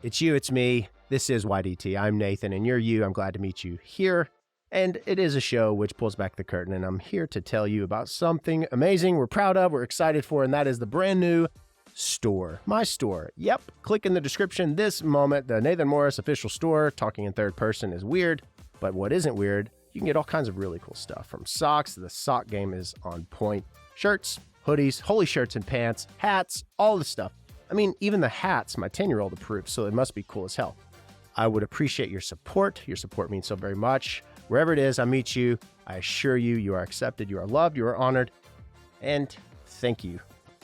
It's you, it's me. This is YDT. I'm Nathan, and you're you. I'm glad to meet you here. And it is a show which pulls back the curtain, and I'm here to tell you about something amazing we're proud of, we're excited for, and that is the brand new store. My store. Yep. Click in the description this moment. The Nathan Morris official store. Talking in third person is weird, but what isn't weird, you can get all kinds of really cool stuff. From socks, the sock game is on point. Shirts, hoodies, holy shirts and pants, hats, all the stuff. I mean, even the hats, my 10-year-old approves, so it must be cool as hell. I would appreciate your support. Your support means so very much. Wherever it is I meet you, I assure you, you are accepted, you are loved, you are honored, and thank you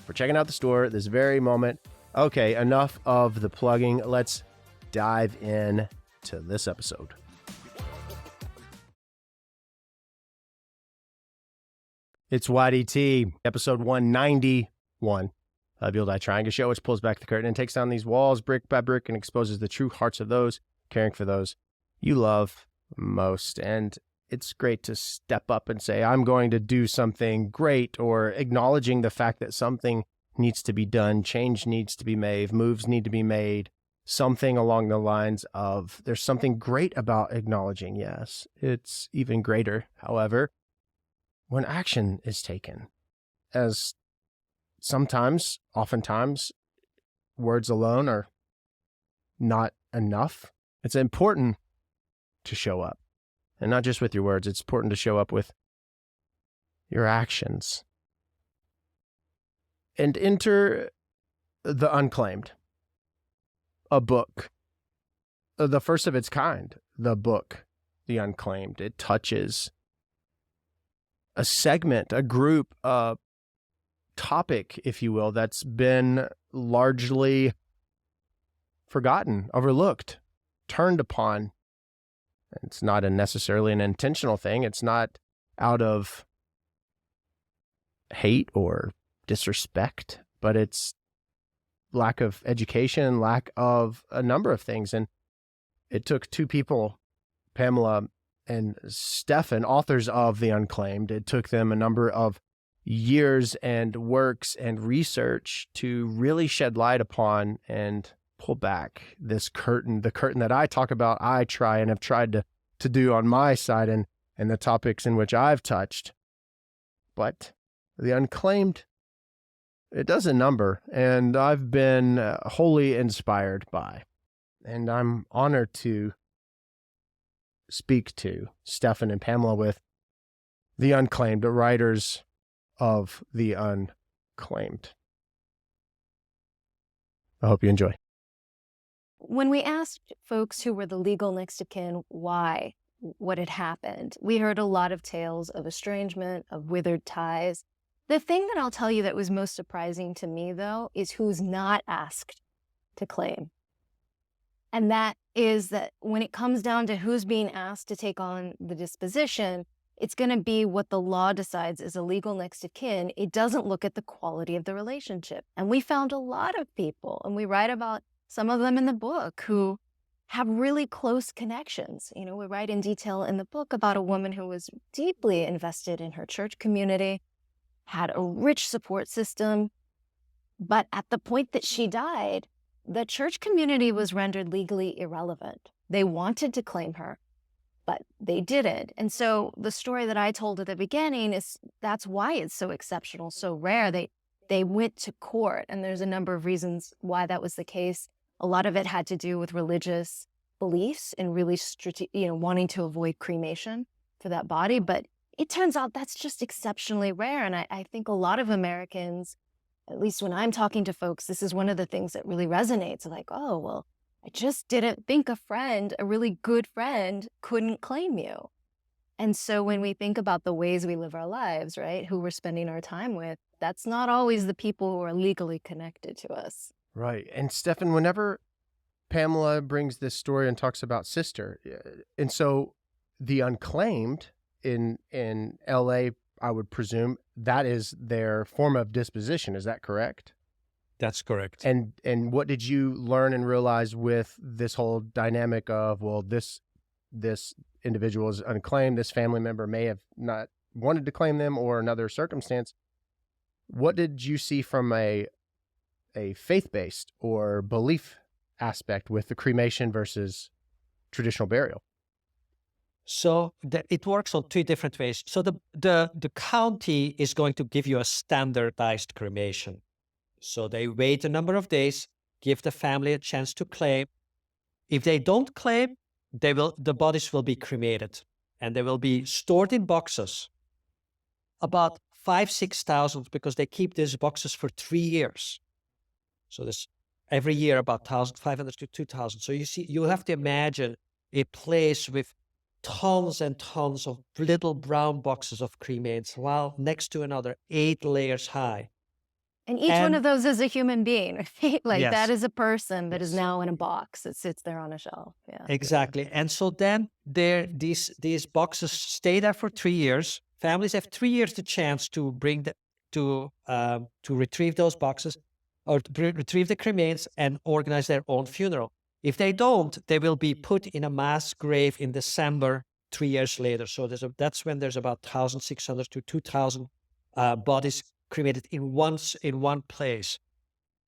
for checking out the store this very moment. Okay, enough of the plugging. Let's dive in to this episode. It's YDT, episode 191. Build I Triangle Show, which pulls back the curtain and takes down these walls brick by brick and exposes the true hearts of those caring for those you love most. And it's great to step up and say, I'm going to do something great, or acknowledging the fact that something needs to be done, change needs to be made, moves need to be made, something along the lines of there's something great about acknowledging. Yes, it's even greater, however, when action is taken, as sometimes, oftentimes, words alone are not enough. It's important to show up. And not just with your words, it's important to show up with your actions. And enter The Unclaimed, a book, the first of its kind, the book, The Unclaimed. It touches a segment, a group, a topic, if you will, that's been largely forgotten, overlooked, turned upon. It's not necessarily an intentional thing. It's not out of hate or disrespect, but it's lack of education, lack of a number of things. And it took two people, Pamela and Stefan, authors of The Unclaimed. It took them a number of years and works and research to really shed light upon and pull back this curtain, the curtain that I talk about, I try and have tried to do on my side and the topics in which I've touched. But The Unclaimed, it does a number, and I've been wholly inspired by. And I'm honored to speak to Stefan and Pamela with The Unclaimed, the writers of The Unclaimed. I hope you enjoy. When we asked folks who were the legal next of kin why, what had happened, we heard a lot of tales of estrangement, of withered ties. The thing that I'll tell you that was most surprising to me, though, is who's not asked to claim. And that is that when it comes down to who's being asked to take on the disposition, it's going to be what the law decides is a legal next of kin. It doesn't look at the quality of the relationship. And we found a lot of people, and we write about some of them in the book, who have really close connections. You know, we write in detail in the book about a woman who was deeply invested in her church community, had a rich support system, but at the point that she died, the church community was rendered legally irrelevant. They wanted to claim her, but they didn't. And so the story that I told at the beginning is that's why it's so exceptional, so rare. They went to court, and there's a number of reasons why that was the case. A lot of it had to do with religious beliefs and really wanting to avoid cremation for that body. But it turns out that's just exceptionally rare. And I think a lot of Americans, at least when I'm talking to folks, this is one of the things that really resonates. Like, oh, well, I just didn't think a really good friend, couldn't claim you. And so when we think about the ways we live our lives, right, who we're spending our time with, that's not always the people who are legally connected to us. Right. And Stefan, whenever Pamela brings this story and talks about sister, and so The Unclaimed in LA, I would presume that is their form of disposition. Is that correct? That's correct. And what did you learn and realize with this whole dynamic of, well, this individual is unclaimed, this family member may have not wanted to claim them, or another circumstance? What did you see from a faith-based or belief aspect with the cremation versus traditional burial? So it works on two different ways. So the county is going to give you a standardized cremation. So they wait a number of days, give the family a chance to claim. If they don't claim, the bodies will be cremated, and they will be stored in boxes. About 6,000, because they keep these boxes for 3 years. So there's every year about 1,500 to 2,000. So you have to imagine a place with tons and tons of little brown boxes of cremains, while next to another 8 layers high. And each one of those is a human being, right? Like Yes. that is a person that Yes. is now in a box. It sits there on a shelf. Yeah. Exactly. And so then these boxes stay there for 3 years. Families have 3 years the chance to bring to retrieve those boxes, or to retrieve the cremains and organize their own funeral. If they don't, they will be put in a mass grave in December 3 years later. So that's when there's about 1,600 to 2,000 bodies cremated in one place.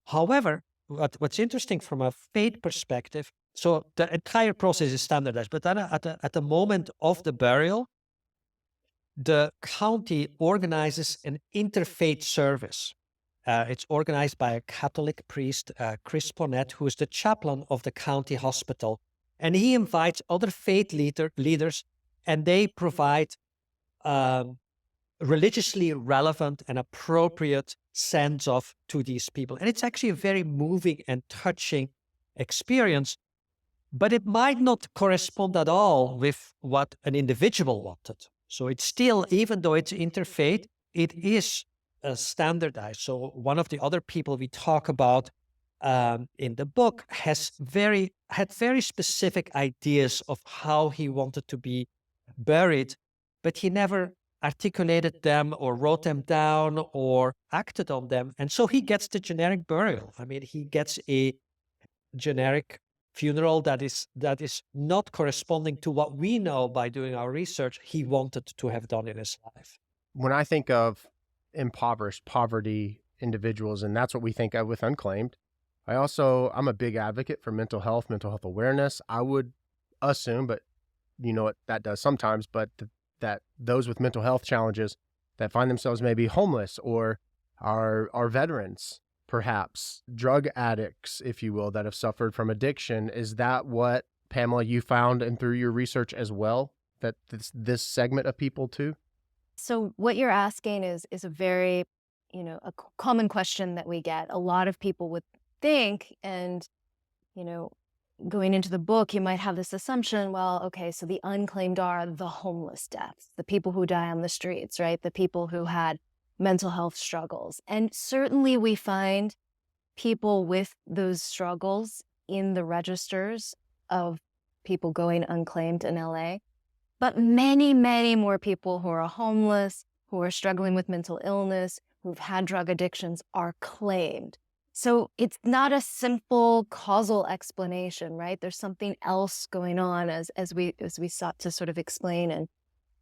However, what's interesting from a faith perspective, so the entire process is standardized, but then at the moment of the burial, the county organizes an interfaith service. It's organized by a Catholic priest, Chris Ponette, who is the chaplain of the county hospital. And he invites other faith leaders, and they provide religiously relevant and appropriate send-off to these people. And it's actually a very moving and touching experience, but it might not correspond at all with what an individual wanted. So it's still, even though it's interfaith, it is standardized. So one of the other people we talk about in the book had very specific ideas of how he wanted to be buried, but he never articulated them or wrote them down or acted on them. And so he gets the generic burial. I mean, he gets a generic funeral that is not corresponding to what we know by doing our research he wanted to have done in his life. When I think of impoverished poverty individuals, and that's what we think of with Unclaimed, I'm a big advocate for mental health awareness. I would assume, but you know what that does sometimes, but that those with mental health challenges that find themselves maybe homeless or are veterans, perhaps drug addicts, if you will, that have suffered from addiction. Is that what, Pamela, you found and through your research as well, that this segment of people too? So what you're asking is a very, a common question that we get. A lot of people would think, and, going into the book, you might have this assumption, well, okay, so the unclaimed are the homeless deaths, the people who die on the streets, right? The people who had mental health struggles. And certainly we find people with those struggles in the registers of people going unclaimed in LA. But many, many more people who are homeless, who are struggling with mental illness, who've had drug addictions are claimed. So it's not a simple causal explanation, right? There's something else going on as we sought to sort of explain and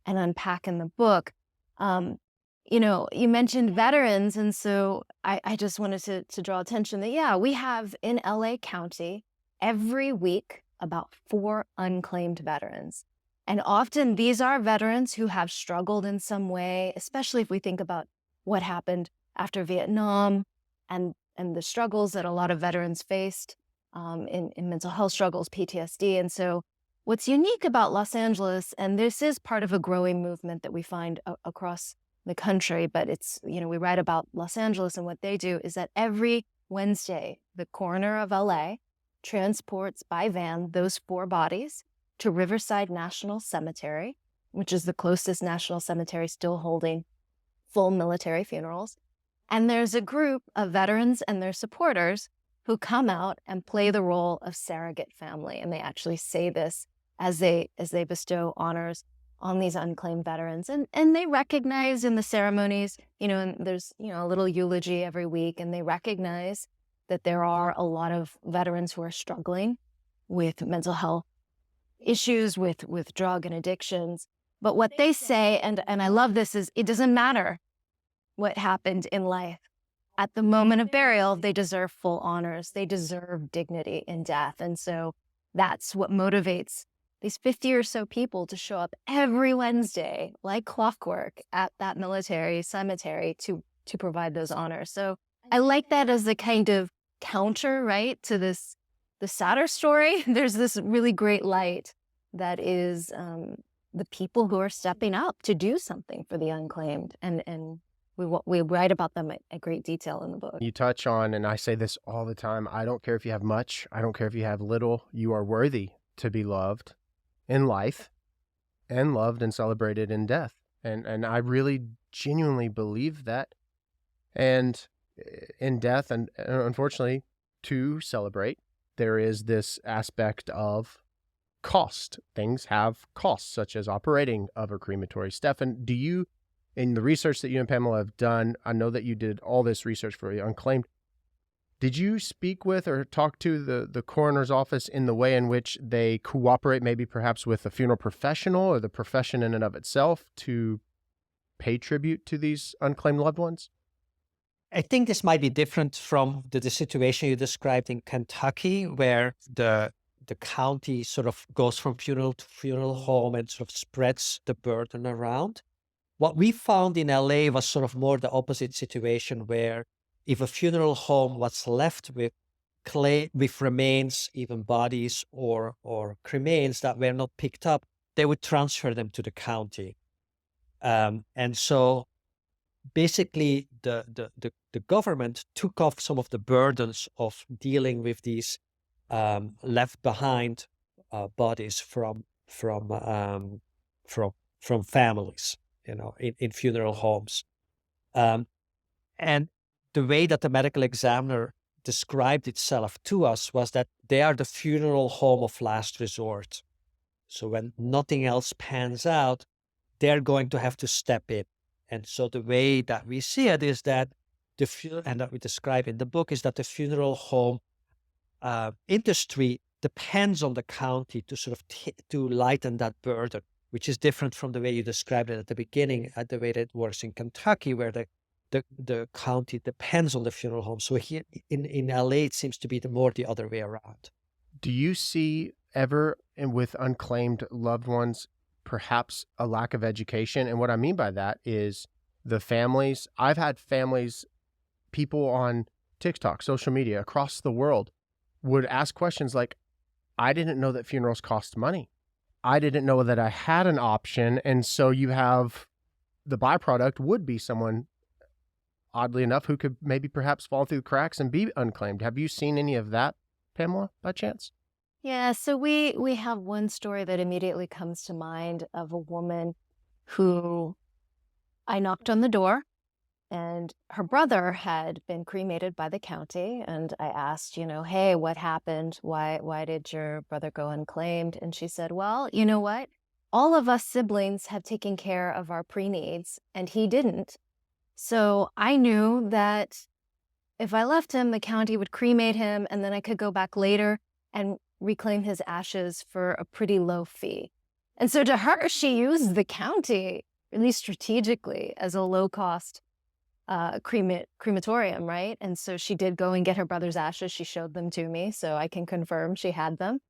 unpack in the book. You mentioned veterans, and so I just wanted to draw attention that, we have in LA County every week about 4 unclaimed veterans. And often these are veterans who have struggled in some way, especially if we think about what happened after Vietnam and the struggles that a lot of veterans faced in mental health struggles, PTSD. And so what's unique about Los Angeles, and this is part of a growing movement that we find across the country, but it's, we write about Los Angeles and what they do, is that every Wednesday, the coroner of LA transports by van those 4 bodies to Riverside National Cemetery, which is the closest national cemetery still holding full military funerals. And there's a group of veterans and their supporters who come out and play the role of surrogate family. And they actually say this as they bestow honors on these unclaimed veterans. And they recognize in the ceremonies, and there's, a little eulogy every week, and they recognize that there are a lot of veterans who are struggling with mental health issues, with drug and addictions. But what they say, and I love this, is it doesn't matter what happened in life. at the moment of burial, they deserve full honors. They deserve dignity in death. And so that's what motivates these 50 or so people to show up every Wednesday, like clockwork, at that military cemetery to provide those honors. So I like that as a kind of counter, right, to the sadder story. There's this really great light that is the people who are stepping up to do something for the unclaimed. And we write about them at great detail in the book. You touch on, and I say this all the time, I don't care if you have much, I don't care if you have little, you are worthy to be loved in life and loved and celebrated in death. And I really genuinely believe that. And in death, and unfortunately, to celebrate, there is this aspect of cost. Things have costs, such as operating of a crematory. Stefan, do you, in the research that you and Pamela have done, I know that you did all this research for Unclaimed. Did you speak with or talk to the coroner's office in the way in which they cooperate, maybe perhaps with a funeral professional or the profession in and of itself, to pay tribute to these unclaimed loved ones? I think this might be different from the situation you described in Kentucky, where the county sort of goes from funeral to funeral home and sort of spreads the burden around. What we found in LA was sort of more the opposite situation, where if a funeral home was left with remains, even bodies or cremains that were not picked up, they would transfer them to the county. And so basically the government took off some of the burdens of dealing with these left behind bodies from families, in funeral homes. And the way that the medical examiner described itself to us was that they are the funeral home of last resort. So when nothing else pans out, they're going to have to step in. And so the way that we see it is that and that we describe in the book, is that the funeral home industry depends on the county to sort of to lighten that burden, which is different from the way you described it at the beginning, the way that it works in Kentucky, where the county depends on the funeral home. So here in LA, it seems to be more the other way around. Do you see ever, with unclaimed loved ones, perhaps a lack of education? And what I mean by that is the families. I've had families, people on TikTok, social media across the world would ask questions like, I didn't know that funerals cost money. I didn't know that I had an option. And so you have the byproduct would be someone, oddly enough, who could maybe perhaps fall through the cracks and be unclaimed. Have you seen any of that, Pamela, by chance? Yeah, so we have one story that immediately comes to mind of a woman who I knocked on the door, and her brother had been cremated by the county. And I asked, hey, what happened? Why did your brother go unclaimed? And she said, well, you know what? All of us siblings have taken care of our pre-needs, and he didn't. So I knew that if I left him, the county would cremate him, and then I could go back later and reclaim his ashes for a pretty low fee. And so to her, she used the county really strategically as a low-cost crematorium, right? And so she did go and get her brother's ashes. She showed them to me, so I can confirm she had them.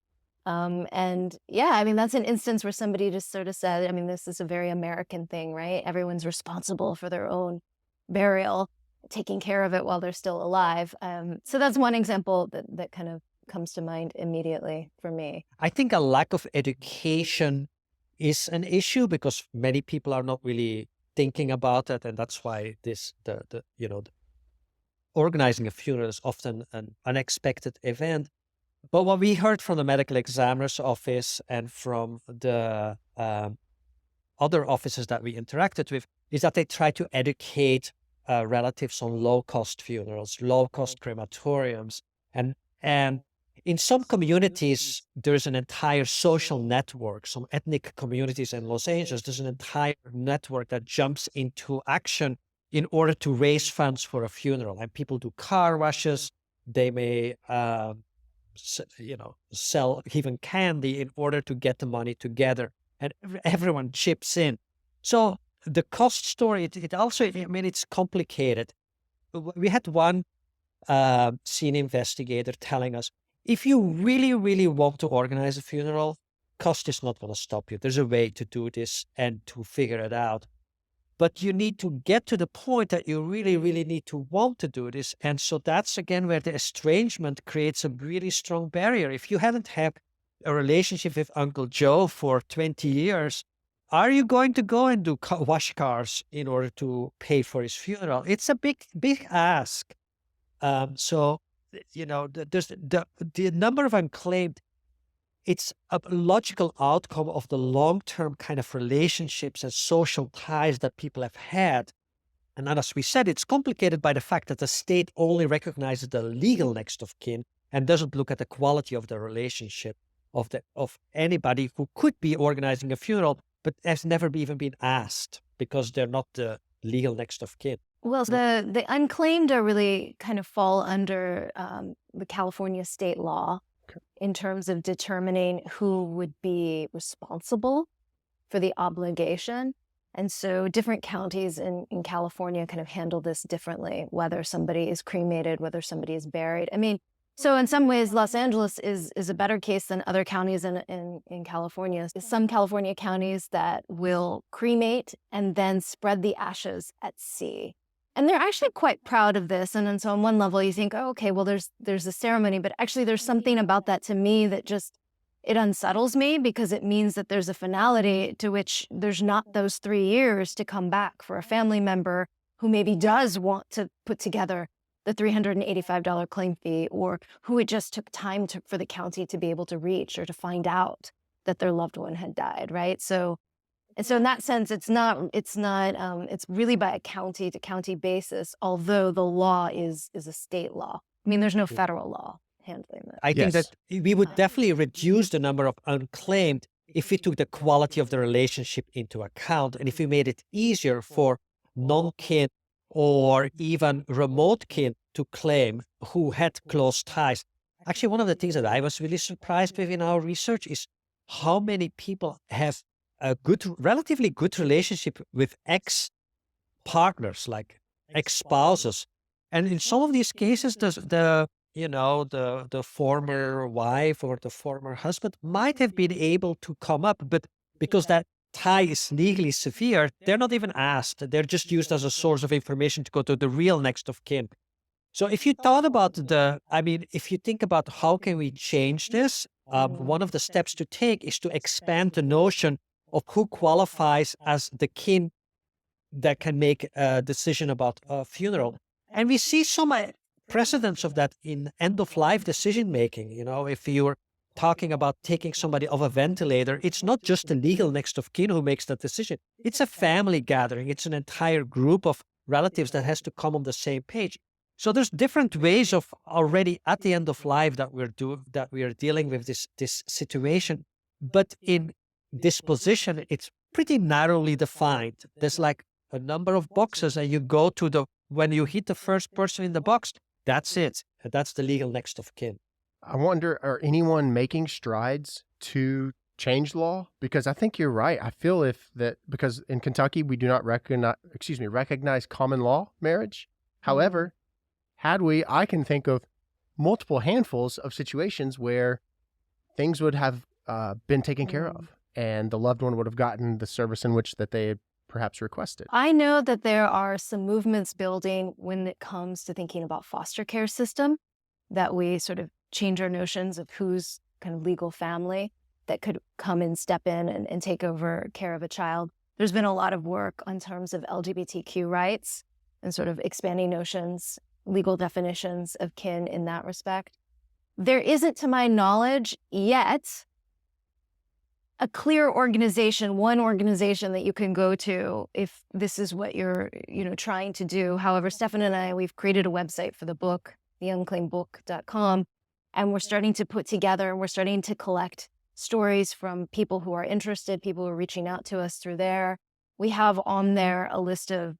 And yeah, I mean, that's an instance where somebody just sort of said, I mean, this is a very American thing, right? Everyone's responsible for their own burial, taking care of it while they're still alive. So that's one example that kind of comes to mind immediately for me. I think a lack of education is an issue because many people are not really thinking about it, and that's why the organizing a funeral is often an unexpected event. But what we heard from the medical examiner's office and from the other offices that we interacted with is that they try to educate relatives on low-cost funerals, low-cost crematoriums, and in some communities, there's an entire social network, some ethnic communities in Los Angeles, there's an entire network that jumps into action in order to raise funds for a funeral. And people do car washes. They may, sell even candy in order to get the money together. And everyone chips in. So the cost story, it also, I mean, it's complicated. we had one scene investigator telling us, if you really, really want to organize a funeral, cost is not going to stop you. There's a way to do this and to figure it out. But you need to get to the point that you really, really need to want to do this. And so that's again where the estrangement creates a really strong barrier. If you haven't had a relationship with Uncle Joe for 20 years, are you going to go and do wash cars in order to pay for his funeral? It's a big, big ask. So, there's the number of unclaimed, it's a logical outcome of the long-term kind of relationships and social ties that people have had. And as we said, it's complicated by the fact that the state only recognizes the legal next of kin and doesn't look at the quality of the relationship of anybody who could be organizing a funeral, but has never even been asked because they're not the legal next of kin. Well, the unclaimed are really kind of fall under the California state law in terms of determining who would be responsible for the obligation. And so different counties in California kind of handle this differently, whether somebody is cremated, whether somebody is buried. I mean, so in some ways, Los Angeles is a better case than other counties in California. Some California counties that will cremate and then spread the ashes at sea. And they're actually quite proud of this. And so on one level, you think, oh, okay, well, there's a ceremony. But actually, there's something about that to me that just, it unsettles me because it means that there's a finality to which there's not those 3 years to come back for a family member who maybe does want to put together the $385 claim fee, or who it just took time for the county to be able to reach or to find out that their loved one had died, right? So in that sense, it's really by a county to county basis, although the law is a state law. I mean, there's no federal law handling that. I think that we would definitely reduce the number of unclaimed if we took the quality of the relationship into account, and if we made it easier for non-kin or even remote kin to claim who had close ties. Actually, one of the things that I was really surprised with in our research is how many people have a relatively good relationship with ex-partners, like ex-spouses. And in some of these cases, the former wife or the former husband might have been able to come up, but because that tie is legally severe, they're not even asked. They're just used as a source of information to go to the real next of kin. So if you thought about if you think about how can we change this, one of the steps to take is to expand the notion of who qualifies as the kin that can make a decision about a funeral. And we see some precedents of that in end-of-life decision-making. If you're talking about taking somebody off a ventilator, it's not just the legal next of kin who makes that decision. It's a family gathering. It's an entire group of relatives that has to come on the same page. So there's different ways of already at the end of life that we are dealing with this situation. But in disposition, it's pretty narrowly defined. There's like a number of boxes, and you go to when you hit the first person in the box, that's it. That's the legal next of kin. I wonder, are anyone making strides to change law? Because I think you're right. I feel because in Kentucky, we do not recognize common law marriage. However, I can think of multiple handfuls of situations where things would have been taken care of, and the loved one would have gotten the service in which that they had perhaps requested. I know that there are some movements building when it comes to thinking about foster care system, that we sort of change our notions of who's kind of legal family that could come and step in and take over care of a child. There's been a lot of work in terms of LGBTQ rights and sort of expanding notions, legal definitions of kin in that respect. There isn't, to my knowledge, yet a clear organization, one organization that you can go to if this is what you're, trying to do. However, Stefan and I, we've created a website for the book, theunclaimedbook.com, and we're starting to collect stories from people who are interested, people who are reaching out to us through there. We have on there a list of,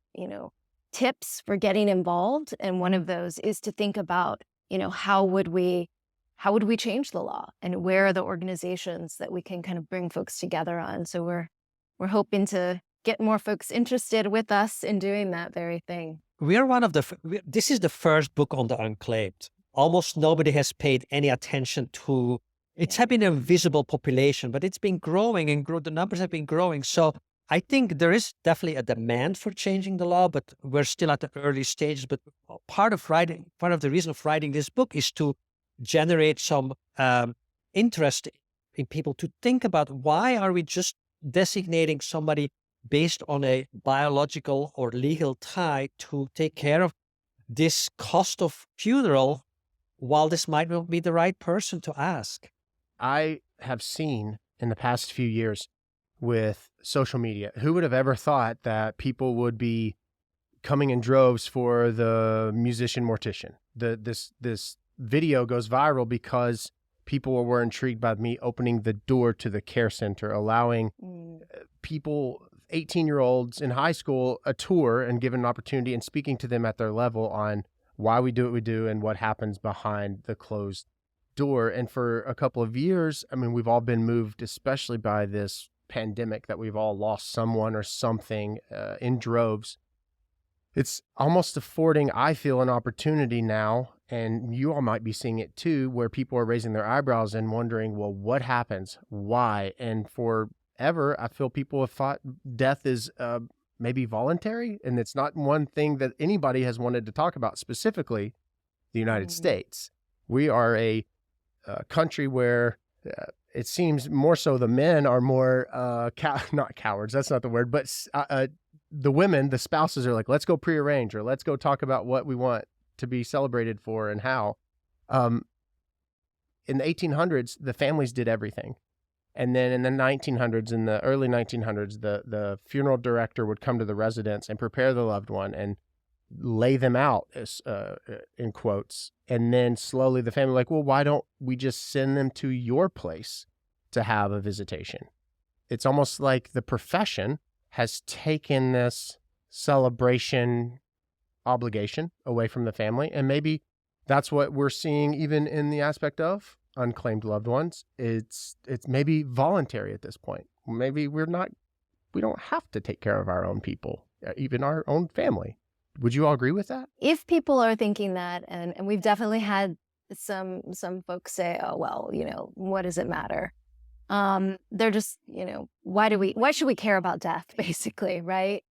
tips for getting involved. And one of those is to think about, how would we change the law, and where are the organizations that we can kind of bring folks together on. So we're hoping to get more folks interested with us in doing that very thing. we are one of this is the first book on the Unclaimed. Almost nobody has paid any attention to. It's been an invisible population, but it's been growing and the numbers have been growing. So I think there is definitely a demand for changing the law, but we're still at the early stages. But part of the reason of writing this book is to generate some interest in people to think about, why are we just designating somebody based on a biological or legal tie to take care of this cost of funeral, while this might not be the right person to ask. I have seen in the past few years with social media, who would have ever thought that people would be coming in droves for the musician mortician? This video goes viral because people were intrigued by me opening the door to the care center, allowing people, 18-year-olds in high school, a tour and given an opportunity and speaking to them at their level on why we do what we do and what happens behind the closed door. And for a couple of years, I mean, we've all been moved, especially by this pandemic, that we've all lost someone or something in droves. It's almost affording, I feel, an opportunity now, and you all might be seeing it too, where people are raising their eyebrows and wondering, well, what happens? Why? And forever, I feel people have thought death is maybe voluntary, and it's not one thing that anybody has wanted to talk about, specifically the United States. We are a country where it seems more so the men are more, not cowards, that's not the word, but the women, the spouses are like, let's go prearrange, or let's go talk about what we want to be celebrated for and how. In the 1800s, the families did everything. And then in the 1900s, in the early 1900s, the funeral director would come to the residence and prepare the loved one and lay them out, in quotes. And then slowly the family like, well, why don't we just send them to your place to have a visitation? It's almost like the profession has taken this celebration obligation away from the family. And maybe that's what we're seeing even in the aspect of unclaimed loved ones. It's maybe voluntary at this point. Maybe we don't have to take care of our own people, even our own family. Would you all agree with that? If people are thinking that, and we've definitely had some folks say, oh, well, what does it matter? They're just, why should we care about death, basically, right?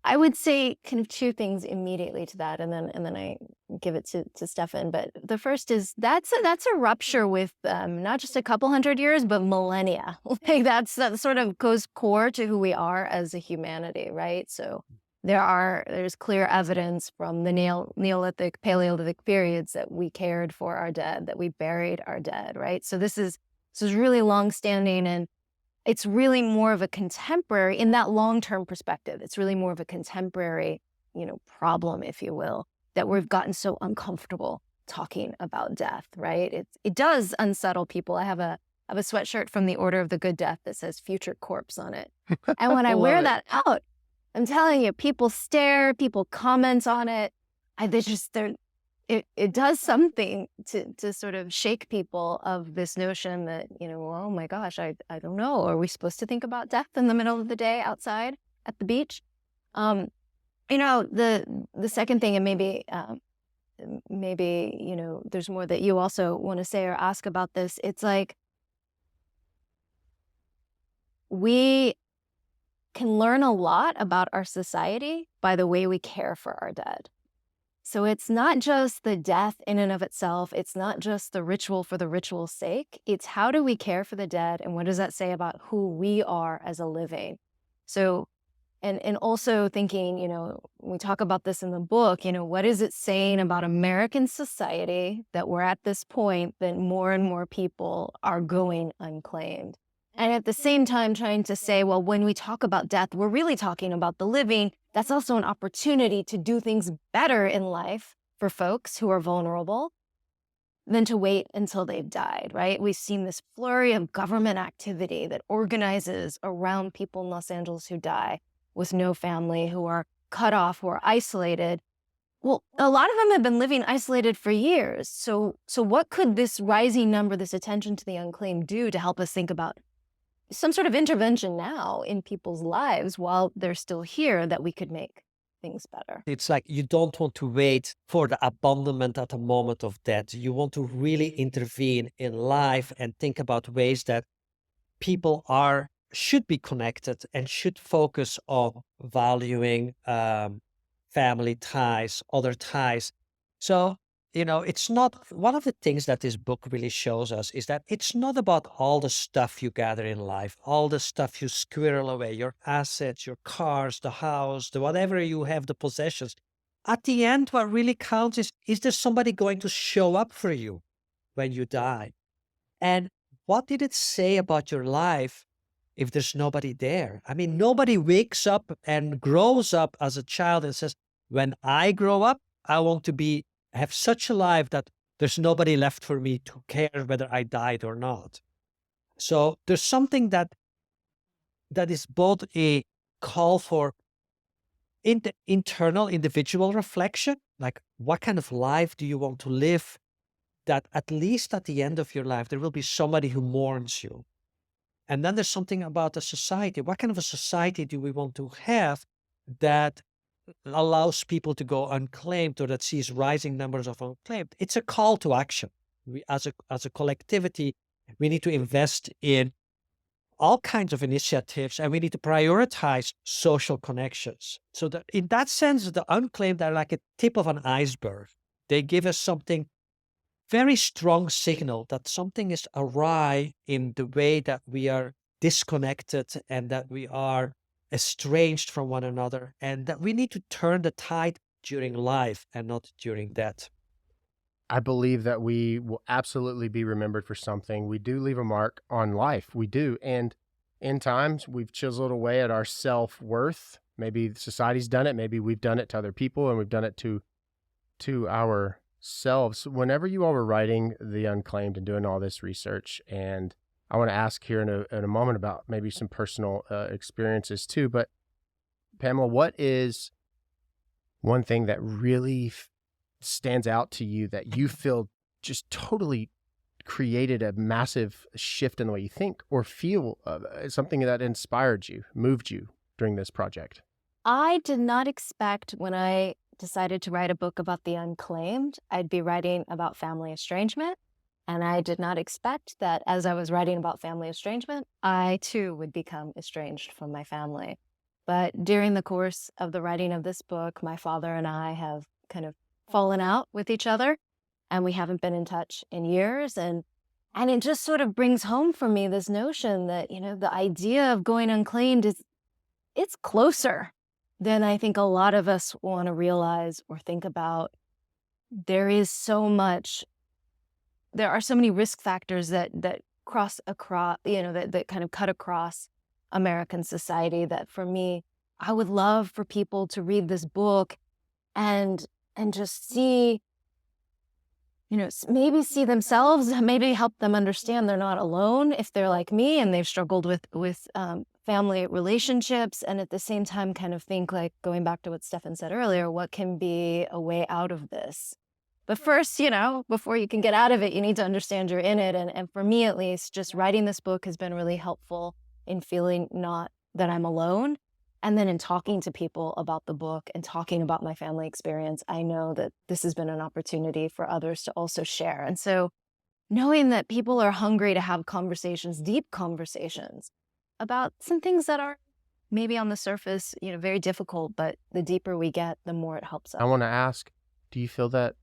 I would say kind of two things immediately to that, and then I give it to Stefan. But the first is that's a rupture with not just a couple hundred years, but millennia. Like that sort of goes core to who we are as a humanity, right? So there's clear evidence from the Neolithic, Paleolithic periods that we cared for our dead, that we buried our dead, right? So this is really longstanding, and it's really more of a contemporary, in that long-term perspective, it's really more of a contemporary, problem, if you will, that we've gotten so uncomfortable talking about death, right? It does unsettle people. I have a sweatshirt from the Order of the Good Death that says "Future Corpse" on it, and when I wear that out, I'm telling you, people stare, people comment on it. It does something to sort of shake people of this notion that, oh my gosh, I don't know. Are we supposed to think about death in the middle of the day outside at the beach? The second thing, and maybe, there's more that you also want to say or ask about this. It's like, we can learn a lot about our society by the way we care for our dead. So it's not just the death in and of itself. It's not just the ritual for the ritual's sake. It's how do we care for the dead, and what does that say about who we are as a living? So, and also thinking, we talk about this in the book, what is it saying about American society that we're at this point that more and more people are going unclaimed? And at the same time trying to say, well, when we talk about death, we're really talking about the living. That's also an opportunity to do things better in life for folks who are vulnerable than to wait until they've died, right? We've seen this flurry of government activity that organizes around people in Los Angeles who die with no family, who are cut off, who are isolated. Well, a lot of them have been living isolated for years. So what could this rising number, this attention to the unclaimed, do to help us think about some sort of intervention now in people's lives while they're still here that we could make? things better. It's like you don't want to wait for the abandonment at the moment of death. You want to really intervene in life and think about ways that people should be connected and should focus on valuing family ties, other ties. So, it's not one of the things that this book really shows us is that it's not about all the stuff you gather in life, all the stuff you squirrel away, your assets, your cars, the house, the whatever you have, the possessions. At the end, what really counts is there somebody going to show up for you when you die? And what did it say about your life if there's nobody there? I mean, nobody wakes up and grows up as a child and says, when I grow up, I want to have such a life that there's nobody left for me to care whether I died or not. So there's something that is both a call for internal individual reflection, like what kind of life do you want to live, that at least at the end of your life, there will be somebody who mourns you. And then there's something about a society. What kind of a society do we want to have that allows people to go unclaimed or that sees rising numbers of unclaimed? It's a call to action. We, as a collectivity, we need to invest in all kinds of initiatives and we need to prioritize social connections. So that in that sense, the unclaimed are like a tip of an iceberg. They give us something very strong signal that something is awry in the way that we are disconnected and that we are estranged from one another and that we need to turn the tide during life and not during death. I believe that we will absolutely be remembered for something. We do leave a mark on life. We do. And in times, we've chiseled away at our self-worth. Maybe society's done it. Maybe we've done it to other people and we've done it to ourselves. Whenever you all were writing The Unclaimed and doing all this research, and I want to ask here in a moment about maybe some personal experiences too, but Pamela, what is one thing that really stands out to you that you feel just totally created a massive shift in the way you think or feel, something that inspired you, moved you during this project? I did not expect when I decided to write a book about the unclaimed, I'd be writing about family estrangement. And I did not expect that as I was writing about family estrangement, I too would become estranged from my family. But during the course of the writing of this book, my father and I have kind of fallen out with each other and we haven't been in touch in years. And it just sort of brings home for me this notion that, the idea of going unclaimed it's closer than I think a lot of us want to realize or think about. There are so many risk factors that cross across, that kind of cut across American society that for me, I would love for people to read this book and just see, maybe see themselves, maybe help them understand they're not alone if they're like me and they've struggled with family relationships, and at the same time kind of think, like, going back to what Stefan said earlier, what can be a way out of this? But first, before you can get out of it, you need to understand you're in it. And for me, at least, just writing this book has been really helpful in feeling not that I'm alone. And then in talking to people about the book and talking about my family experience, I know that this has been an opportunity for others to also share. And so knowing that people are hungry to have conversations, deep conversations about some things that are maybe on the surface, very difficult, but the deeper we get, the more it helps us. I want to ask, do you feel that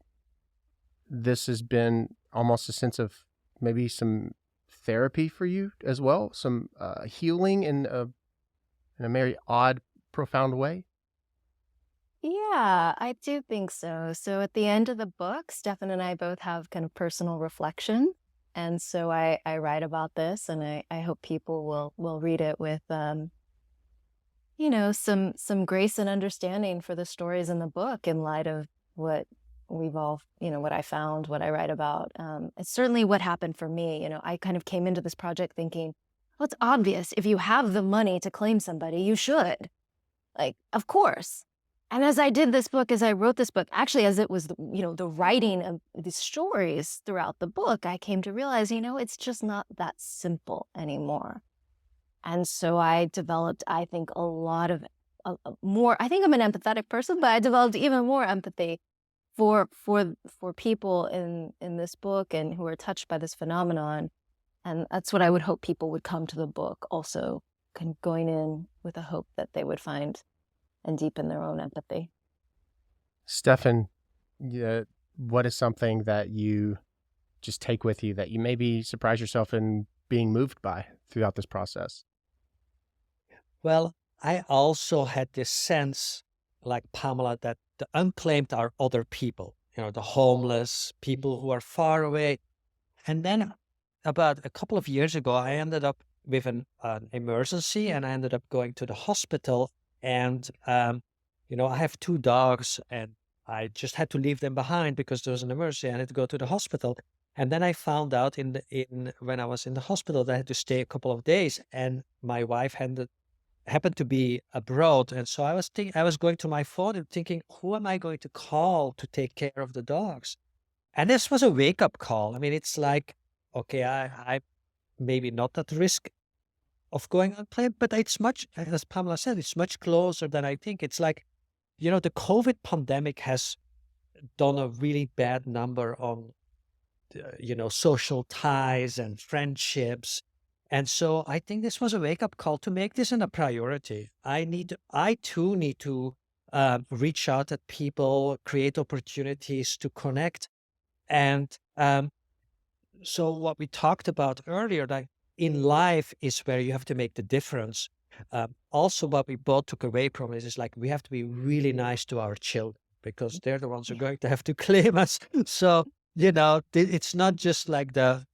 this has been almost a sense of maybe some therapy for you as well? Some healing in a very odd, profound way? Yeah, I do think so. So at the end of the book, Stefan and I both have kind of personal reflection. And so I write about this, and I hope people will read it with, some grace and understanding for the stories in the book in light of what we've all, what I found, what I write about. It's certainly what happened for me. I kind of came into this project thinking, well, it's obvious. If you have the money to claim somebody, you should. Like, of course. And as I did this book, as I wrote this book, actually, as it was, the writing of the stories throughout the book, I came to realize, it's just not that simple anymore. And so I developed, I think, a lot of more. I think I'm an empathetic person, but I developed even more empathy for people in this book and who are touched by this phenomenon. And that's what I would hope people would come to the book also, going in with a hope that they would find and deepen their own empathy. Stefan, what is something that you just take with you that you maybe surprise yourself in being moved by throughout this process? Well, I also had this sense, like Pamela, that the unclaimed are other people, the homeless, people who are far away. And then about a couple of years ago, I ended up with an emergency, and I ended up going to the hospital. And, I have 2 dogs, and I just had to leave them behind because there was an emergency. I had to go to the hospital. And then I found out when I was in the hospital that I had to stay a couple of days, and my wife happened to be abroad. And so I was going to my phone and thinking, who am I going to call to take care of the dogs? And this was a wake-up call. I mean, it's like, okay, I maybe not at risk of going unclaimed, but it's much, as Pamela said, it's much closer than I think. It's like, the COVID pandemic has done a really bad number on, social ties and friendships. And so I think this was a wake-up call to make this a priority. I too need to reach out at people, create opportunities to connect. And so what we talked about earlier, like in life is where you have to make the difference. Also, what we both took away from this is like we have to be really nice to our children because they're the ones who are going to have to claim us. So, it's not just like the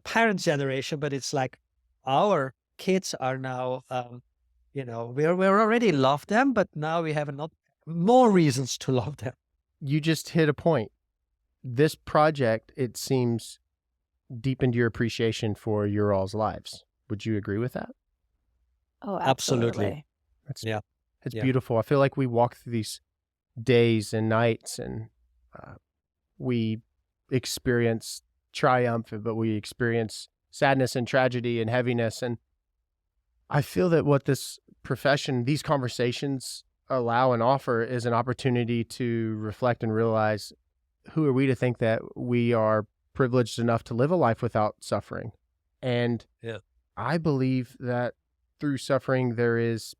parent generation, but it's like our kids are now, we're already love them, but now we have not more reasons to love them. You just hit a point. This project, it seems, deepened your appreciation for your all's lives. Would you agree with that? Oh, Absolutely. absolutely. It's Yeah. beautiful. I feel like we walk through these days and nights and we experience triumph, but we experience sadness and tragedy and heaviness. And I feel that what this profession, these conversations allow and offer is an opportunity to reflect and realize, who are we to think that we are privileged enough to live a life without suffering? And Yeah. I believe that through suffering, there is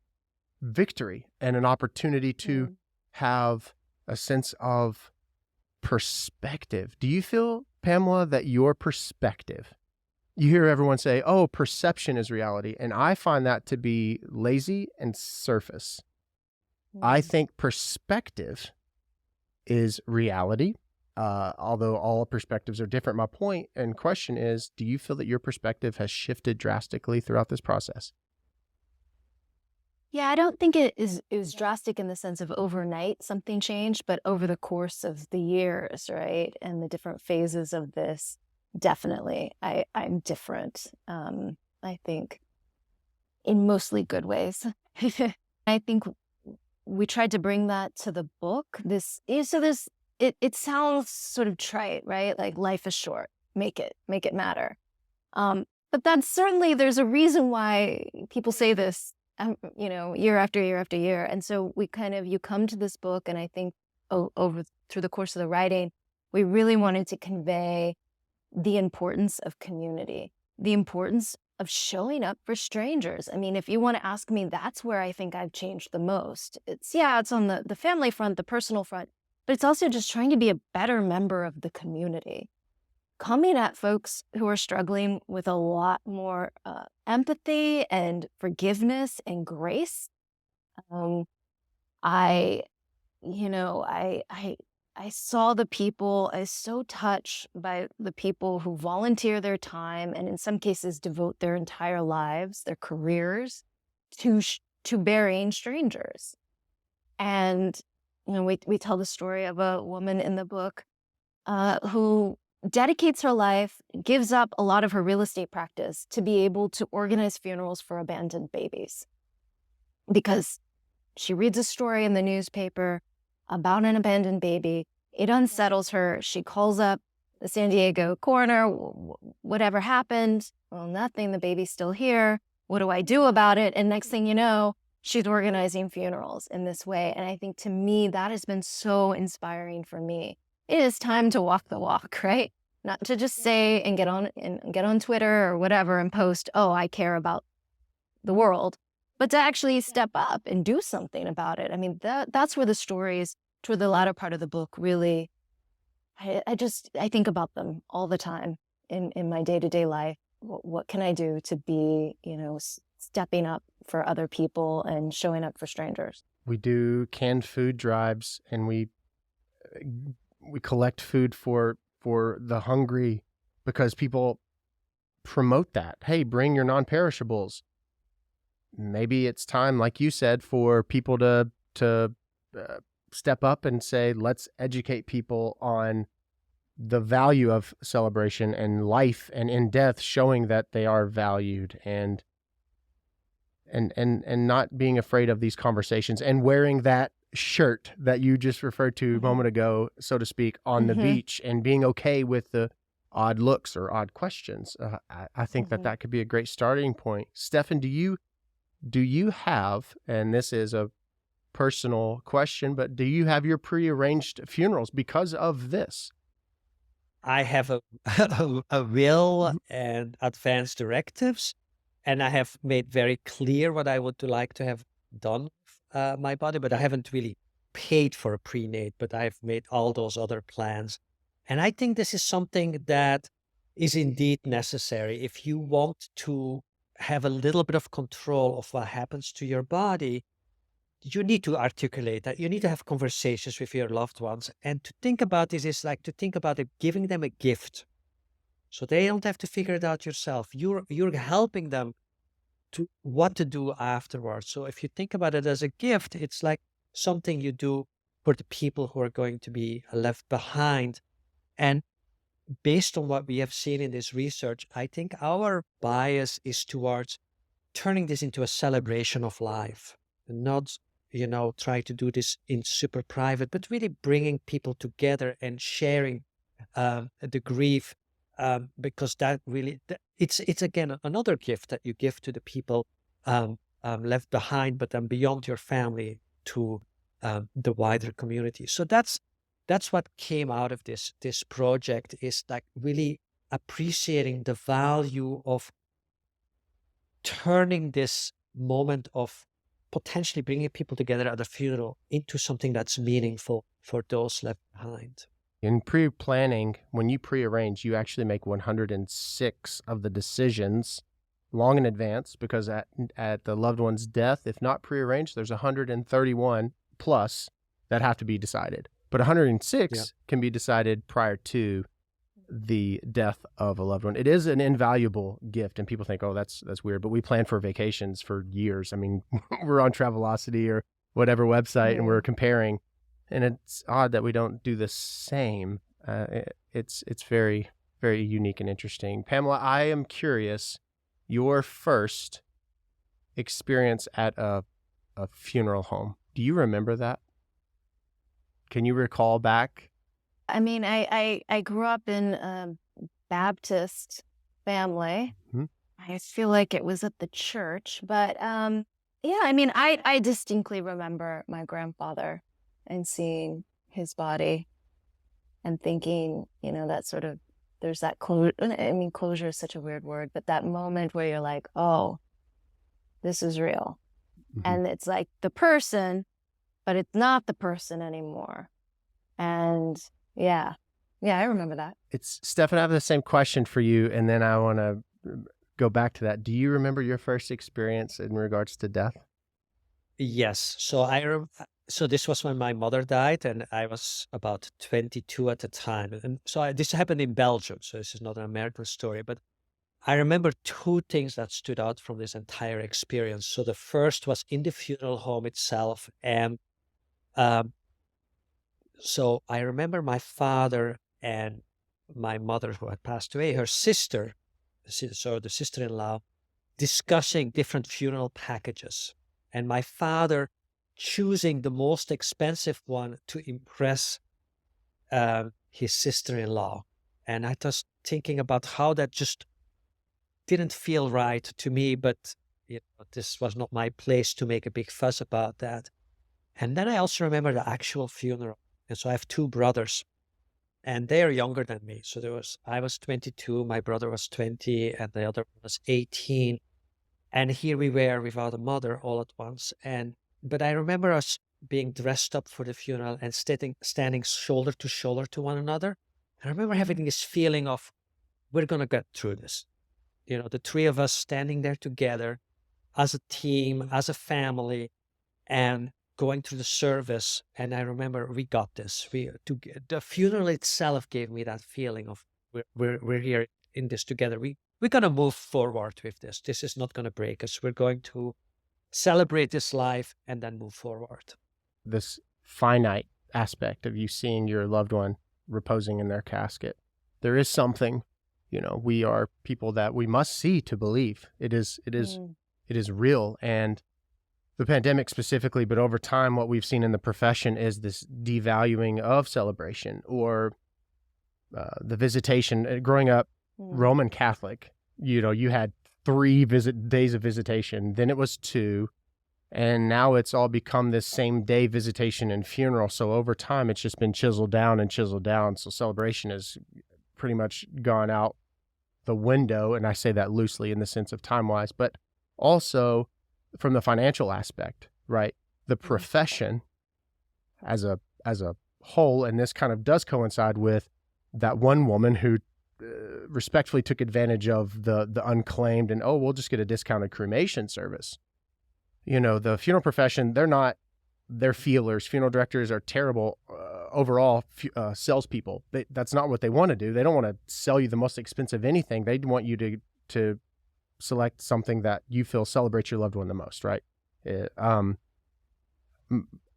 victory and an opportunity to have a sense of perspective. Do you feel, Pamela, that your perspective, you hear everyone say, oh, perception is reality. And I find that to be lazy and surface. I think perspective is reality. Although all perspectives are different. My point and question is, do you feel that your perspective has shifted drastically throughout this process? Yeah, I don't think it was drastic in the sense of overnight something changed, but over the course of the years, right? And the different phases of this, definitely, I'm different. I think in mostly good ways. I think we tried to bring that to the book. It sounds sort of trite, right? Like life is short, make it matter. But that's certainly, there's a reason why people say this, year after year after year. And so you come to this book, and I think through the course of the writing, we really wanted to convey the importance of community, the importance of showing up for strangers. I mean, if you want to ask me, that's where I think I've changed the most. It's on the family front, the personal front, but it's also just trying to be a better member of the community. Coming at folks who are struggling with a lot more empathy and forgiveness and grace. I saw the people. I was so touched by the people who volunteer their time and in some cases devote their entire lives, their careers, to burying strangers. And we tell the story of a woman in the book who dedicates her life, gives up a lot of her real estate practice to be able to organize funerals for abandoned babies. Because she reads a story in the newspaper about an abandoned baby. It unsettles her. She calls up the San Diego coroner. Whatever happened? Well, nothing. The baby's still here. What do I do about it? And next thing you know, she's organizing funerals in this way. And I think to me, that has been so inspiring for me. It is time to walk the walk, right? Not to just say and get on Twitter or whatever and post, oh, I care about the world, but to actually step up and do something about it. I mean, that's where the stories toward the latter part of the book really, I think about them all the time in my day-to-day life. What can I do to be, stepping up for other people and showing up for strangers? We do canned food drives, and we collect food for the hungry because people promote that. Hey, bring your non-perishables. Maybe it's time, like you said, for people to step up and say, let's educate people on the value of celebration and life and in death, showing that they are valued and not being afraid of these conversations and wearing that shirt that you just referred to a moment ago, so to speak, on the beach, and being okay with the odd looks or odd questions. I think that could be a great starting point. Stefan, do you have, and this is a personal question, but do you have your prearranged funerals because of this? I have a will and advance directives, and I have made very clear what I would like to have done my body, but I haven't really paid for a prenate, but I've made all those other plans. And I think this is something that is indeed necessary. If you want to have a little bit of control of what happens to your body, you need to articulate that. You need to have conversations with your loved ones. And to think about this is like to think about it, giving them a gift. So they don't have to figure it out yourself. You're helping them to what to do afterwards. So if you think about it as a gift, it's like something you do for the people who are going to be left behind. And based on what we have seen in this research, I think our bias is towards turning this into a celebration of life, and not, try to do this in super private, but really bringing people together and sharing the grief, because that really, it's again another gift that you give to the people left behind, but then beyond your family to the wider community. So that's what came out of this project, is like really appreciating the value of turning this moment of potentially bringing people together at a funeral into something that's meaningful for those left behind. In pre-planning, when you prearrange, you actually make 106 of the decisions long in advance, because at the loved one's death, if not prearranged, there's 131 plus that have to be decided. But 106 can be decided prior to the death of a loved one. It is an invaluable gift, and people think, oh, that's weird. But we plan for vacations for years. I mean, we're on Travelocity or whatever website, and we're comparing, and it's odd that we don't do the same. It's very, very unique and interesting. Pamela, I am curious, your first experience at a funeral home. Do you remember that? Can you recall back? I mean, I grew up in a Baptist family. I feel like it was at the church, but yeah, I mean, I distinctly remember my grandfather and seeing his body and thinking, that sort of, there's that closure. I mean, closure is such a weird word, but that moment where you're like, oh, this is real. And it's like the person, but it's not the person anymore. And yeah, I remember that. Stefan, I have the same question for you, and then I want to go back to that. Do you remember your first experience in regards to death? Yes. So this was when my mother died, and I was about 22 at the time. And so this happened in Belgium, so this is not an American story. But I remember two things that stood out from this entire experience. So the first was in the funeral home itself, and so I remember my father and my mother, who had passed away, her sister, so the sister-in-law, discussing different funeral packages. And my father choosing the most expensive one to impress his sister-in-law. And I was thinking about how that just didn't feel right to me, but this was not my place to make a big fuss about that. And then I also remember the actual funeral. And so I have two brothers, and they are younger than me. So I was 22, my brother was 20, and the other was 18. And here we were without a mother all at once. But I remember us being dressed up for the funeral and standing shoulder to shoulder to one another. I remember having this feeling of, we're going to get through this. The three of us standing there together as a team, as a family, and going through the service. And I remember we got this. The funeral itself gave me that feeling of, we're here in this together. We're going to move forward with this. This is not going to break us. We're going to celebrate this life and then move forward. This finite aspect of you seeing your loved one reposing in their casket. There is something, we are people that we must see to believe. It is real. And the pandemic specifically, but over time, what we've seen in the profession is this devaluing of celebration or the visitation. Growing up Roman Catholic, you had 3 days of visitation, then it was 2, and now it's all become this same day visitation and funeral. So over time, it's just been chiseled down and chiseled down. So celebration has pretty much gone out the window, and I say that loosely in the sense of time-wise, but also from the financial aspect, right? The profession as a whole, and this kind of does coincide with that one woman who respectfully took advantage of the unclaimed and, we'll just get a discounted cremation service. The funeral profession, they're feelers. Funeral directors are terrible overall salespeople. That's not what they want to do. They don't want to sell you the most expensive anything. They want you to select something that you feel celebrates your loved one the most, right?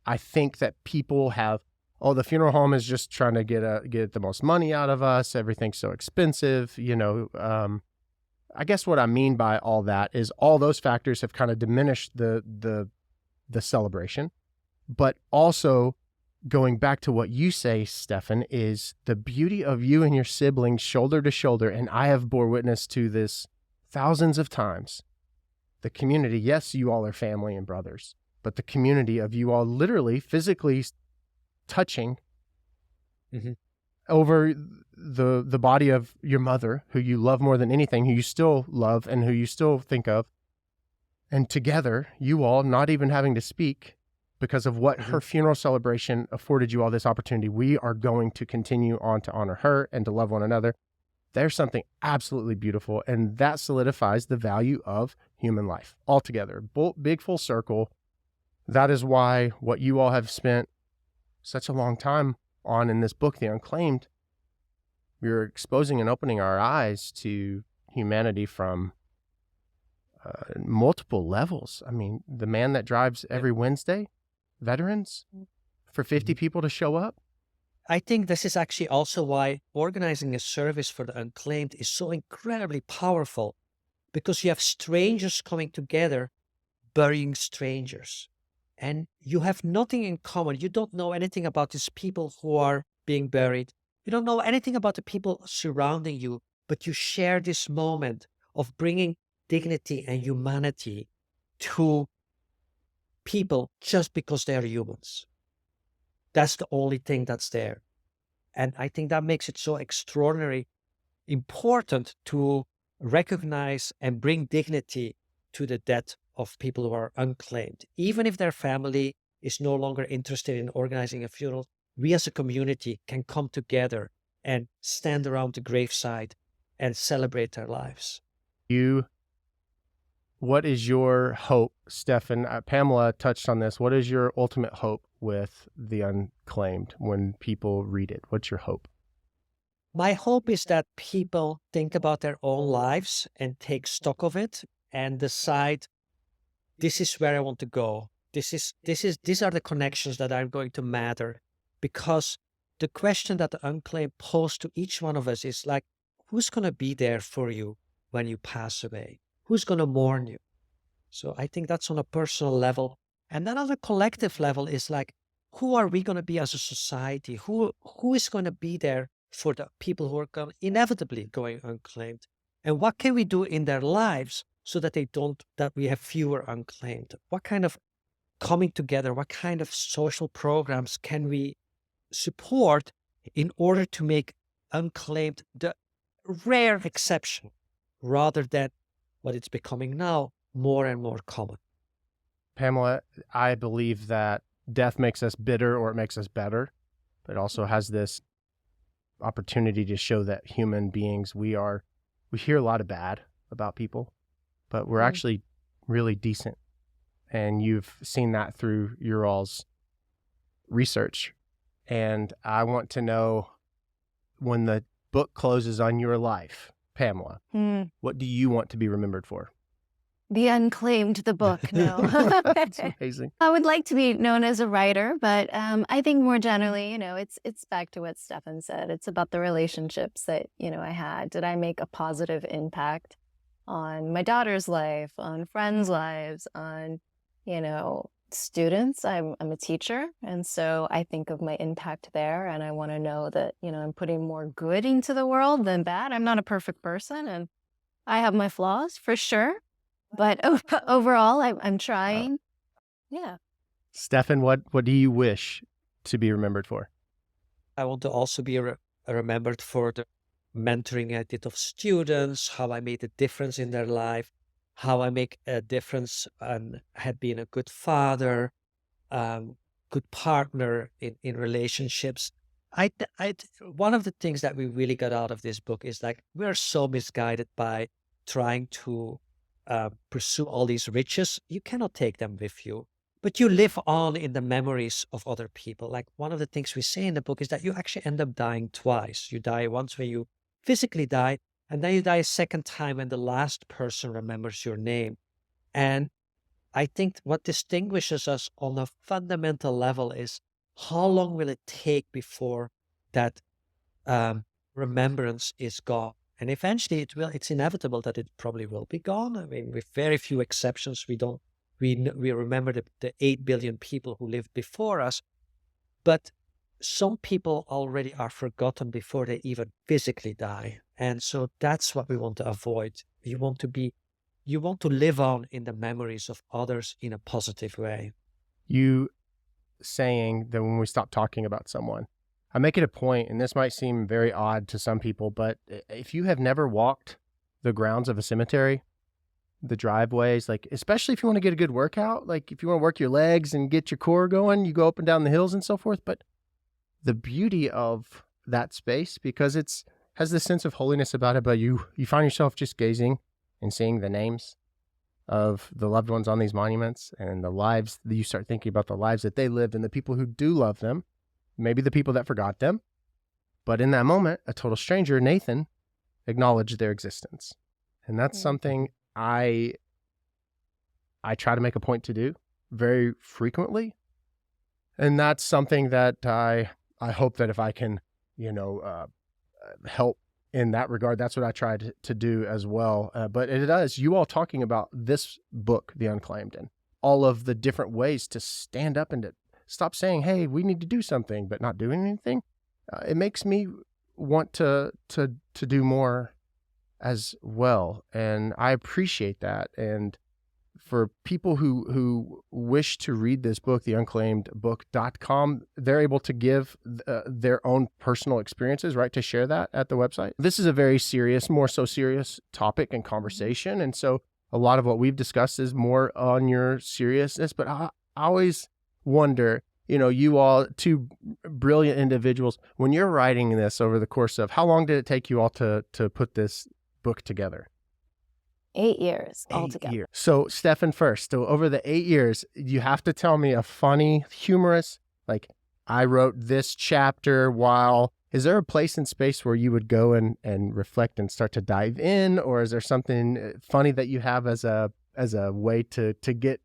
I think that people have, the funeral home is just trying to get the most money out of us. Everything's so expensive, I guess what I mean by all that is all those factors have kind of diminished the celebration, but also going back to what you say, Stefan, is the beauty of you and your siblings shoulder to shoulder. And I have bore witness to this thousands of times. The community, yes, you all are family and brothers, but the community of you all literally physically touching over the body of your mother, who you love more than anything, who you still love and who you still think of. And together, you all not even having to speak because of what her funeral celebration afforded you all this opportunity. We are going to continue on to honor her and to love one another. There's something absolutely beautiful, and that solidifies the value of human life altogether. Big full circle. That is why what you all have spent such a long time on in this book, The Unclaimed, you're exposing and opening our eyes to humanity from multiple levels. I mean, the man that drives every Wednesday, veterans, for 50 people to show up. I think this is actually also why organizing a service for the Unclaimed is so incredibly powerful, because you have strangers coming together, burying strangers. And you have nothing in common. You don't know anything about these people who are being buried. You don't know anything about the people surrounding you, but you share this moment of bringing dignity and humanity to people just because they are humans. That's the only thing that's there. And I think that makes it so extraordinarily important to recognize and bring dignity to the death of people who are unclaimed. Even if their family is no longer interested in organizing a funeral, we as a community can come together and stand around the graveside and celebrate their lives. What is your hope, Stefan? Pamela touched on this. What is your ultimate hope with The Unclaimed when people read it? What's your hope? My hope is that people think about their own lives and take stock of it and decide, this is where I want to go. These are the connections that are going to matter, because the question that the Unclaimed posed to each one of us is like, who's going to be there for you when you pass away? Who's going to mourn you? So I think that's on a personal level. And then on a collective level is like, who are we going to be as a society? Who is going to be there for the people who are inevitably going unclaimed? And what can we do in their lives so that that we have fewer unclaimed? What kind of coming together, what kind of social programs can we support in order to make unclaimed the rare exception rather than what it's becoming now, more and more common? Pamela, I believe that death makes us bitter or it makes us better, but it also has this opportunity to show that human beings, we hear a lot of bad about people, but we're actually really decent. And you've seen that through your all's research. And I want to know, when the book closes on your life, Pamela, what do you want to be remembered for? The Unclaimed, the book, no. That's amazing. I would like to be known as a writer, but I think more generally, it's back to what Stefan said. It's about the relationships that, I had. Did I make a positive impact on my daughter's life, on friends' lives, on, students? I'm a teacher, and so I think of my impact there, and I want to know that, I'm putting more good into the world than bad. I'm not a perfect person, and I have my flaws for sure. But overall, I'm trying. Yeah. Stefan, what do you wish to be remembered for? I want to also be remembered for the mentoring I did of students, how I made a difference in their life, how I make a difference and had been a good father, good partner in relationships. One of the things that we really got out of this book is like, we're so misguided by trying to pursue all these riches. You cannot take them with you, but you live on in the memories of other people. Like, one of the things we say in the book is that you actually end up dying twice. You die once when you physically die, and then you die a second time when the last person remembers your name. And I think what distinguishes us on a fundamental level is, how long will it take before that remembrance is gone? And eventually it's inevitable that it probably will be gone. I mean, with very few exceptions, we remember the 8 billion people who lived before us, but some people already are forgotten before they even physically die. And so that's what we want to avoid. You want to live on in the memories of others in a positive way. You saying that when we stop talking about someone, I make it a point, and this might seem very odd to some people, but if you have never walked the grounds of a cemetery, the driveways, like, especially if you want to get a good workout, like if you want to work your legs and get your core going, you go up and down the hills and so forth. But the beauty of that space, because it's has this sense of holiness about it, but you find yourself just gazing and seeing the names of the loved ones on these monuments and the lives that you start thinking about, the lives that they lived and the people who do love them. Maybe the people that forgot them, but in that moment, a total stranger, Nathan, acknowledged their existence. And that's something I try to make a point to do very frequently. And that's something that I hope that if I can, help in that regard, that's what I try to do as well. But it does, you all talking about this book, The Unclaimed, and all of the different ways to stand up and to stop saying, hey, we need to do something, but not doing anything. It makes me want to do more as well. And I appreciate that. And for people who wish to read this book, the unclaimedbook.com, they're able to give their own personal experiences, right, to share that at the website. This is a very serious, more so serious topic and conversation. And so a lot of what we've discussed is more on your seriousness, but I always wonder, you all, two brilliant individuals, when you're writing this over the course of, how long did it take you all to put this book together? 8 years altogether. 8 years. So Stefan first, so over the 8 years, you have to tell me a funny, humorous, like, I wrote this chapter while, is there a place in space where you would go and reflect and start to dive in? Or is there something funny that you have as a way to get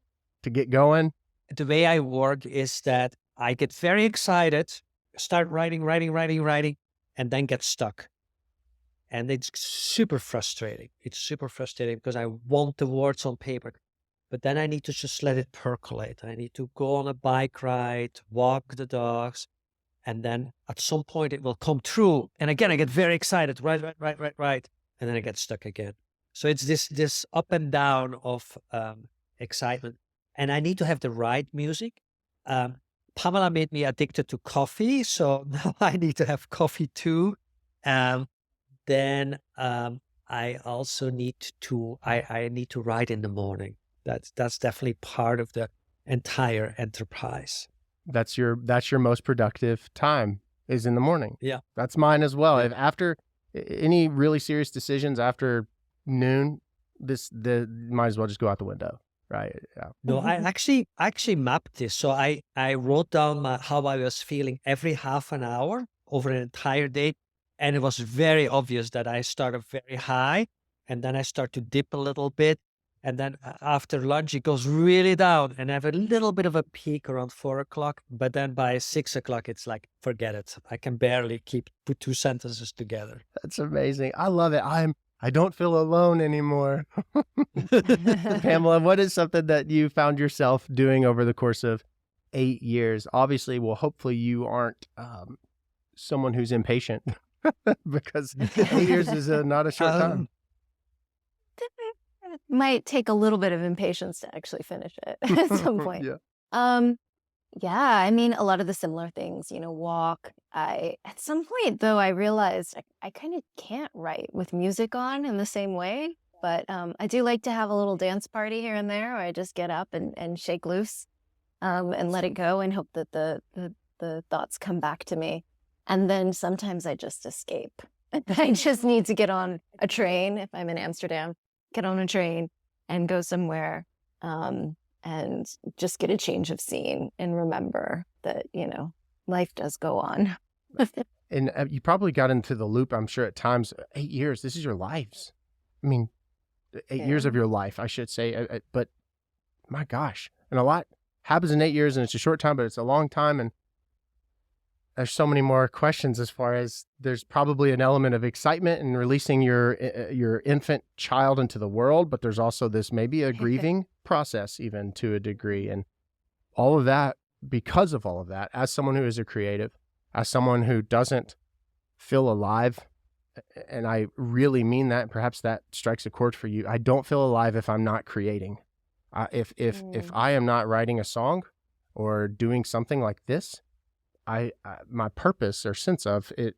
going? The way I work is that I get very excited, start writing, and then get stuck. And it's super frustrating. It's super frustrating because I want the words on paper, but then I need to just let it percolate. I need to go on a bike ride, walk the dogs, and then at some point it will come true. And again, I get very excited, right. And then I get stuck again. So it's this up and down of excitement, and I need to have the right music. Pamela made me addicted to coffee, so now I need to have coffee too. Um, then I also need to I need to write in the morning. That's definitely part of the entire enterprise. That's your most productive time is in the morning. Yeah. That's mine as well. Yeah. If after any really serious decisions after noon, might as well just go out the window, right? Yeah. No, I actually mapped this. So I wrote down how I was feeling every half an hour over an entire day. And it was very obvious that I started very high and then I start to dip a little bit. And then after lunch, it goes really down and I have a little bit of a peak around 4 o'clock. But then by 6 o'clock, it's like, forget it. I can barely put two sentences together. That's amazing. I love it. I don't feel alone anymore. Pamela, what is something that you found yourself doing over the course of 8 years? Obviously, well, hopefully you aren't someone who's impatient because 8 years is not a short time. Might take a little bit of impatience to actually finish it at some point. Yeah. Yeah, I mean, a lot of the similar things, walk. At some point though, I realized I kind of can't write with music on in the same way, but I do like to have a little dance party here and there where I just get up and shake loose, and let it go and hope that the thoughts come back to me. And then sometimes I just escape. I just need to get on a train if I'm in Amsterdam, get on a train and go somewhere, and just get a change of scene and remember that, life does go on. And you probably got into the loop, I'm sure, at times. 8 years, this is your lives. I mean, 8 years of your life, I should say. But my gosh, and a lot happens in 8 years, and it's a short time, but it's a long time. And there's so many more questions as far as there's probably an element of excitement in releasing your infant child into the world, but there's also this maybe a grieving process even to a degree. And all of that, because of all of that, as someone who is a creative, as someone who doesn't feel alive, and I really mean that, perhaps that strikes a chord for you. I don't feel alive if I'm not creating. If I am not writing a song or doing something like this, my purpose or sense of it,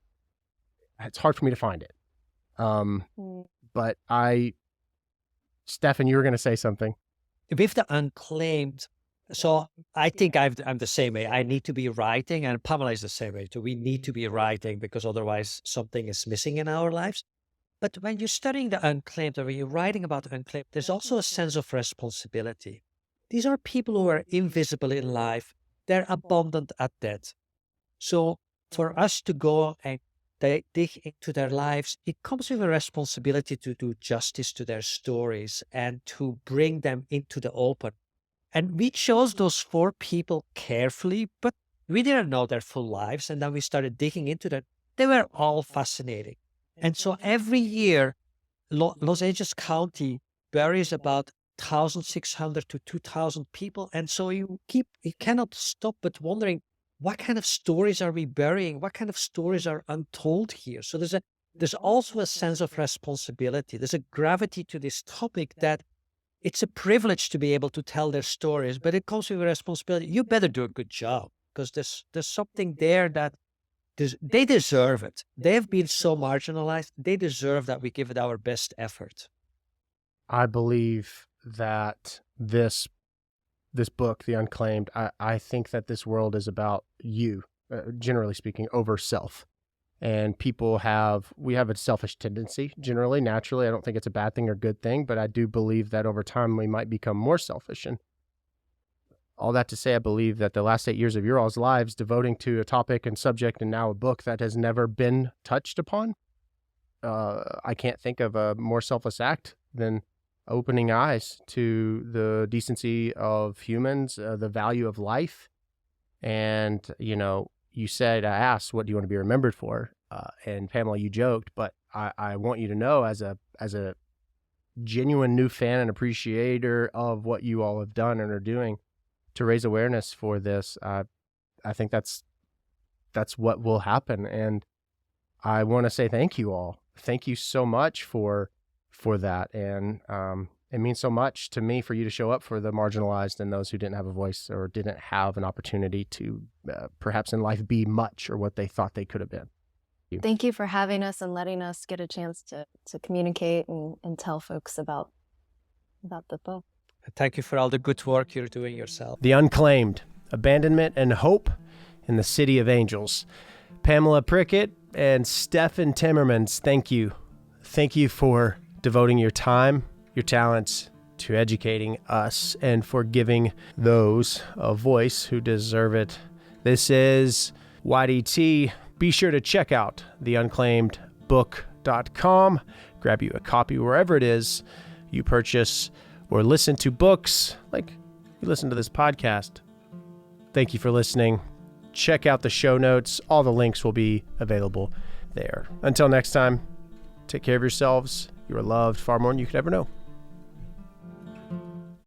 it's hard for me to find it. But Stefan, you were going to say something. With the Unclaimed, so I think I'm the same way. I need to be writing, and Pamela is the same way. So we need to be writing because otherwise something is missing in our lives. But when you're studying the Unclaimed or when you're writing about the Unclaimed, there's also a sense of responsibility. These are people who are invisible in life. They're abandoned at death. So for us to go and dig into their lives, it comes with a responsibility to do justice to their stories and to bring them into the open. And we chose those 4 people carefully, but we didn't know their full lives. And then we started digging into them. They were all fascinating. And so every year, Los Angeles County buries about 1,600 to 2,000 people. And so you cannot stop but wondering, what kind of stories are we burying? What kind of stories are untold here? So there's also a sense of responsibility. There's a gravity to this topic that it's a privilege to be able to tell their stories, but it comes with a responsibility. You better do a good job because there's something there that they deserve it. They have been so marginalized. They deserve that we give it our best effort. I believe that this book, The Unclaimed, I think that this world is about you, generally speaking, over self. And we have a selfish tendency, generally, naturally. I don't think it's a bad thing or good thing, but I do believe that over time we might become more selfish. And all that to say, I believe that the last 8 years of your all's lives devoting to a topic and subject and now a book that has never been touched upon, I can't think of a more selfless act than opening eyes to the decency of humans, the value of life. And, you said, I asked, what do you want to be remembered for? And Pamela, you joked, but I want you to know as a genuine new fan and appreciator of what you all have done and are doing to raise awareness for this. I think that's what will happen. And I want to say thank you all. Thank you so much for for that. And it means so much to me for you to show up for the marginalized and those who didn't have a voice or didn't have an opportunity to perhaps in life be much or what they thought they could have been. Thank you for having us and letting us get a chance to communicate and tell folks about the book. Thank you for all the good work you're doing yourself. The Unclaimed, Abandonment and Hope in the City of Angels. Pamela Prickett and Stefan Timmermans, thank you. Thank you for devoting your time, your talents to educating us and for giving those a voice who deserve it. This is YDT. Be sure to check out theunclaimedbook.com. Grab you a copy wherever it is you purchase or listen to books like you listen to this podcast. Thank you for listening. Check out the show notes. All the links will be available there. Until next time, take care of yourselves. You are loved far more than you could ever know.